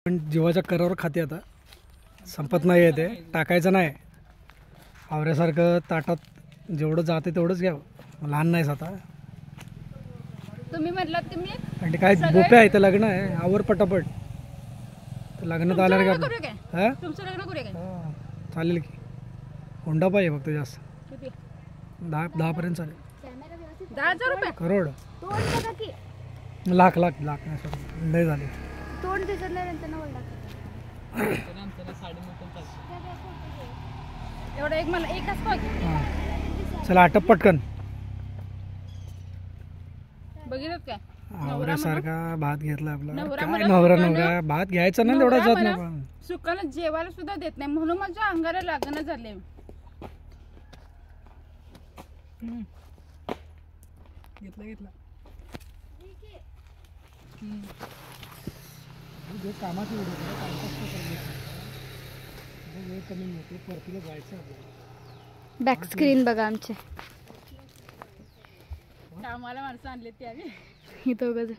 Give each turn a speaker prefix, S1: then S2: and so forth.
S1: पण जीवाच्या करावर खाते आता, संपत नाही आहे ते, टाकायचं नाही आवऱ्यासारखं ताटात जेवढं जाते तेवढंच घ्यावं. लहान नाहीस आता.
S2: तुम्ही म्हटलात की मी
S1: आणि काय बोपे आहे ते, लग्न आहे आवर पटापट. लग्नात आल्यावर
S2: तुमचं लग्न करूया काय?
S1: चालेल की. होंडा पाहिजे फक्त जास्त,
S2: किती?
S1: 10 पर्यंत चालेल.
S2: 10,000 रुपये?
S1: करोड
S3: तोंड बघा की,
S1: लाख लाख लाख नाही सर, लय झाले.
S3: तोंड दिसत नाही त्यांना ओरडा.
S2: एवढं एक मला एकच पाहिजे.
S1: हां चला आटप पटकन.
S2: बघितलं काय?
S1: आवऱ्यासारखा भात घेतला आपला.
S2: नवरा
S1: काय
S2: मला
S1: नवरा
S2: सुखानं-
S1: नवरा भात घ्यायचा ना तेवढा जात नाही पण.
S2: सुखानं जेवायला सुद्धा देत नाही, म्हणून माझ्या अंगाला लागणं झाले.
S1: घेतला कामाची वेळ कमी मिळते, परतीला जायचं आपल्याला.
S3: बॅक स्क्रीन बघा आमचे
S2: कामाला माणसं आणले ते आम्ही.
S3: इथं बघा.